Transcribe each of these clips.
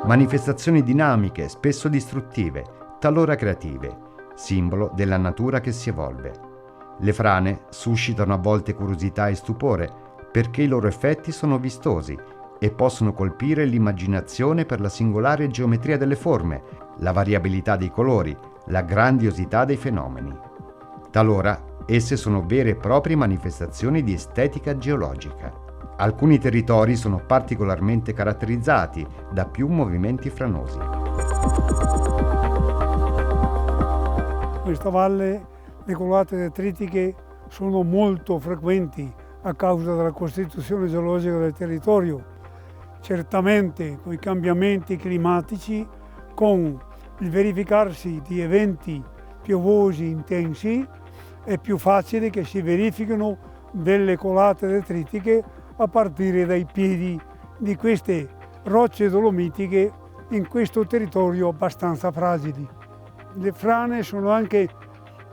Manifestazioni dinamiche, spesso distruttive, talora creative, simbolo della natura che si evolve. Le frane suscitano a volte curiosità e stupore perché i loro effetti sono vistosi e possono colpire l'immaginazione per la singolare geometria delle forme, la variabilità dei colori, la grandiosità dei fenomeni. Talora esse sono vere e proprie manifestazioni di estetica geologica. Alcuni territori sono particolarmente caratterizzati da più movimenti franosi. In questa valle le colate detritiche sono molto frequenti a causa della costituzione geologica del territorio. Certamente con i cambiamenti climatici, con il verificarsi di eventi piovosi intensi, è più facile che si verifichino delle colate detritiche a partire dai piedi di queste rocce dolomitiche in questo territorio abbastanza fragili. Le frane sono anche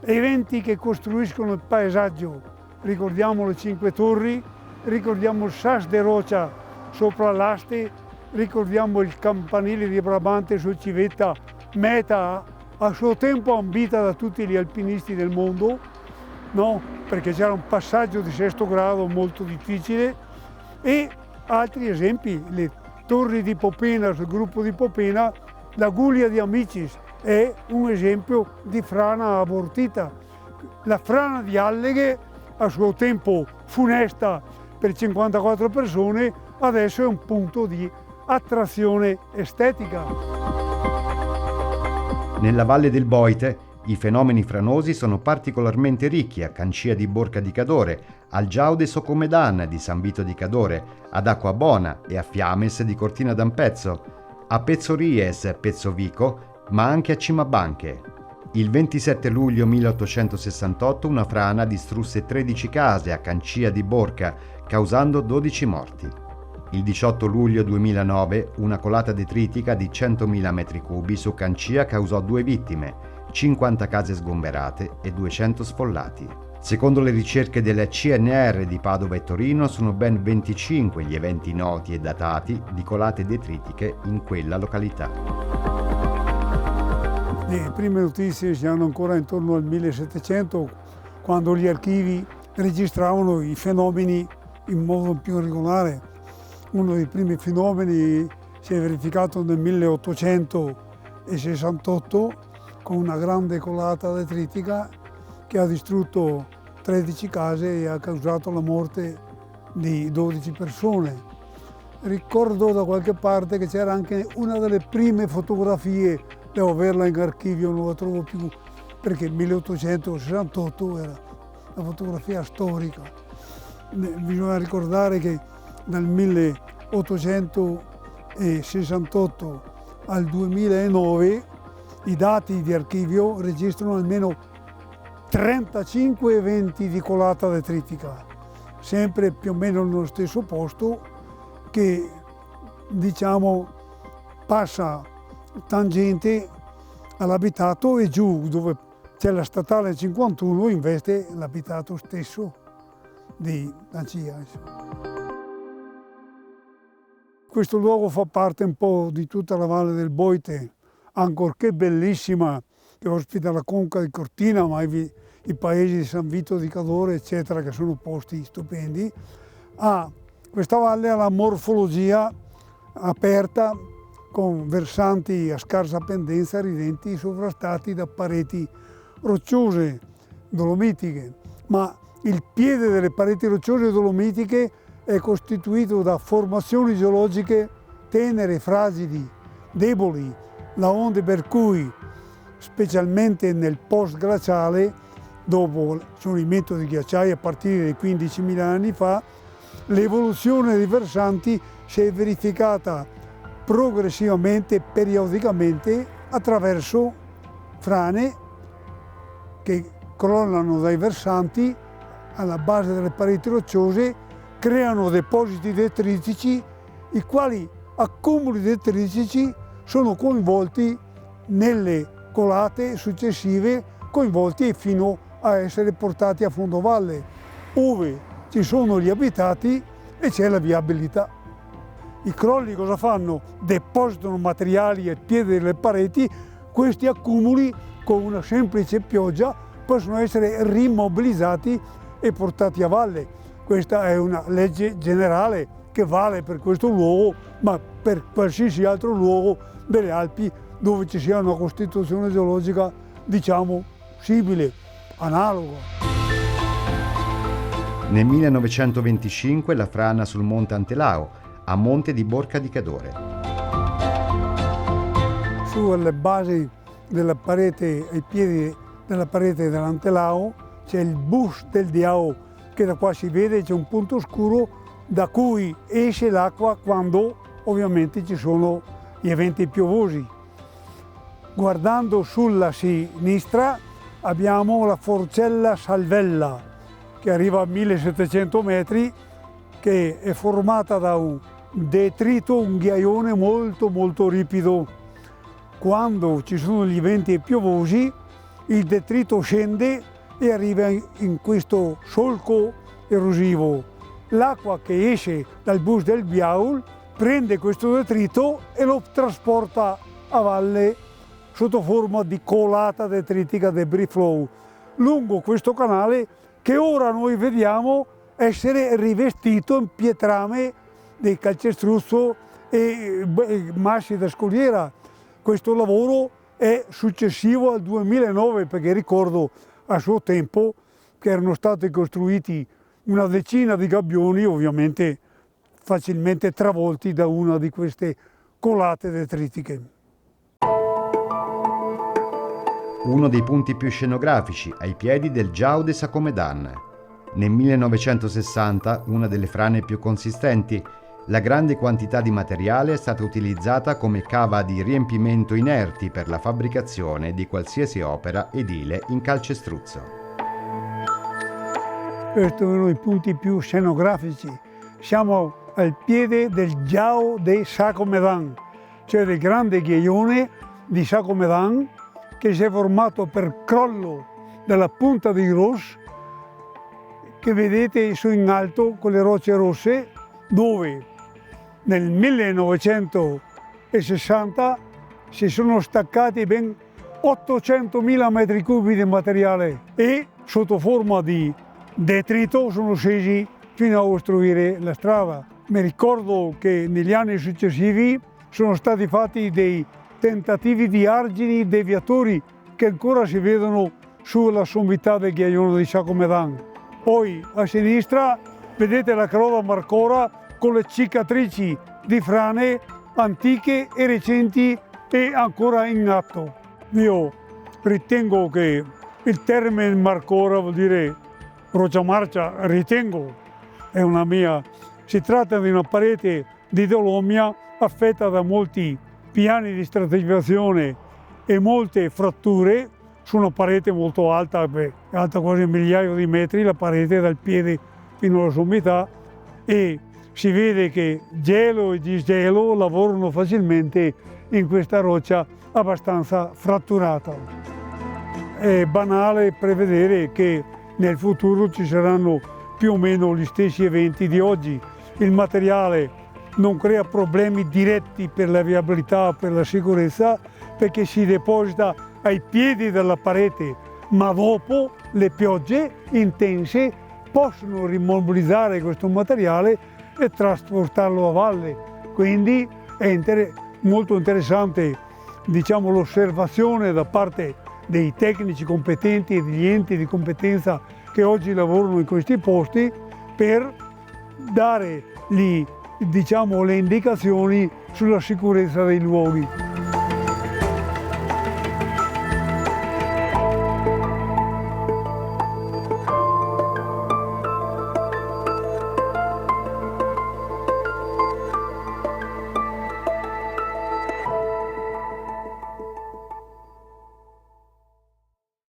eventi che costruiscono il paesaggio. Ricordiamo le Cinque Torri, ricordiamo il Sas de Rocha sopra l'Aste, ricordiamo il campanile di Brabante su Civetta, meta a suo tempo ambita da tutti gli alpinisti del mondo, no? Perché c'era un passaggio di sesto grado molto difficile. E altri esempi, le torri di Popena, sul gruppo di Popena, la Guglia di Amicis è un esempio di frana abortita. La frana di Alleghe, a suo tempo funesta per 54 persone, adesso è un punto di attrazione estetica. Nella Valle del Boite i fenomeni franosi sono particolarmente ricchi a Cancia di Borca di Cadore, al Giaude Socomedan di San Vito di Cadore, ad Acquabona e a Fiames di Cortina d'Ampezzo, a Pezzories, Pezzovico, ma anche a Cimabanche. Il 27 luglio 1868 una frana distrusse 13 case a Cancia di Borca, causando 12 morti. Il 18 luglio 2009 una colata detritica di 100.000 metri cubi su Cancia causò 2 vittime, 50 case sgomberate e 200 sfollati. Secondo le ricerche della CNR di Padova e Torino sono ben 25 gli eventi noti e datati di colate detritiche in quella località. Le prime notizie si hanno ancora intorno al 1700, quando gli archivi registravano i fenomeni in modo più regolare. Uno dei primi fenomeni si è verificato nel 1868 con una grande colata detritica che ha distrutto 13 case e ha causato la morte di 12 persone. Ricordo da qualche parte che c'era anche una delle prime fotografie, devo averla in archivio, non la trovo più, perché il 1868 era una fotografia storica. Bisogna ricordare che dal 1868 al 2009 i dati di archivio registrano almeno 35 eventi di colata detritica, sempre più o meno nello stesso posto che, diciamo, passa tangente all'abitato e giù dove c'è la statale 51 investe l'abitato stesso di Cancia. Questo luogo fa parte un po' di tutta la Valle del Boite, ancorché bellissima, che ospita la conca di Cortina, ma i paesi di San Vito di Cadore, eccetera, che sono posti stupendi. Questa valle ha la morfologia aperta, con versanti a scarsa pendenza ridenti sovrastati da pareti rocciose dolomitiche, ma il piede delle pareti rocciose dolomitiche è costituito da formazioni geologiche tenere, fragili, deboli, laonde per cui, specialmente nel post-glaciale, dopo il scioglimento dei ghiacciai a partire dai 15.000 anni fa, l'evoluzione dei versanti si è verificata progressivamente, periodicamente, attraverso frane che crollano dai versanti alla base delle pareti rocciose, creano depositi detritici, i quali accumuli detritici sono coinvolti nelle colate successive, coinvolti fino a essere portati a fondovalle, dove ci sono gli abitati e c'è la viabilità. I crolli cosa fanno? Depositano materiali ai piedi delle pareti, questi accumuli con una semplice pioggia possono essere rimobilizzati e portati a valle. Questa è una legge generale che vale per questo luogo, ma per qualsiasi altro luogo delle Alpi dove ci sia una costituzione geologica, diciamo, simile, analoga. Nel 1925 la frana sul monte Antelao, a monte di Borca di Cadore. Su alle basi della parete, ai piedi della parete dell'Antelao, c'è il bus del Diao, che da qua si vede, c'è un punto scuro da cui esce l'acqua quando ovviamente ci sono gli eventi piovosi. Guardando sulla sinistra abbiamo la Forcella Salvella, che arriva a 1700 metri, che è formata da un detrito, un ghiaione molto ripido. Quando ci sono gli eventi piovosi, il detrito scende e arriva in questo solco erosivo. L'acqua che esce dal bus del Biaul prende questo detrito e lo trasporta a valle sotto forma di colata detritica debris flow lungo questo canale che ora noi vediamo essere rivestito in pietrame di calcestruzzo e massi da scogliera. Questo lavoro è successivo al 2009, perché ricordo a suo tempo che erano stati costruiti una decina di gabbioni, ovviamente facilmente travolti da una di queste colate detritiche. Uno dei punti più scenografici ai piedi del Giao de Sacomedan. Nel 1960, una delle frane più consistenti, la grande quantità di materiale è stata utilizzata come cava di riempimento inerti per la fabbricazione di qualsiasi opera edile in calcestruzzo. Questo è uno dei punti più scenografici. Siamo al piede del Giao de Sacomedan, cioè del grande ghiaione di Sacomedan, che si è formato per crollo della punta di Gros, che vedete su in alto con le rocce rosse, dove nel 1960 si sono staccati ben 800.000 metri cubi di materiale e sotto forma di detrito sono scesi fino a ostruire la strada. Mi ricordo che negli anni successivi sono stati fatti dei tentativi di argini deviatori che ancora si vedono sulla sommità del ghiaione di Sacomedan. Poi a sinistra vedete la Crova Marcora con le cicatrici di frane antiche e recenti e ancora in atto. Io ritengo che il termine Marcora vuol dire roccia marcia, ritengo, è una mia. Si tratta di una parete di dolomia affetta da molti piani di stratificazione e molte fratture su una parete molto alta, alta quasi 1 migliaio di metri, la parete dal piede fino alla sommità, e si vede che gelo e disgelo lavorano facilmente in questa roccia abbastanza fratturata. È banale prevedere che nel futuro ci saranno più o meno gli stessi eventi di oggi. Il materiale non crea problemi diretti per la viabilità o per la sicurezza, perché si deposita ai piedi della parete, ma dopo le piogge intense possono rimobilizzare questo materiale e trasportarlo a valle. Quindi è molto interessante, diciamo, l'osservazione da parte dei tecnici competenti e degli enti di competenza che oggi lavorano in questi posti per dare le indicazioni sulla sicurezza dei luoghi.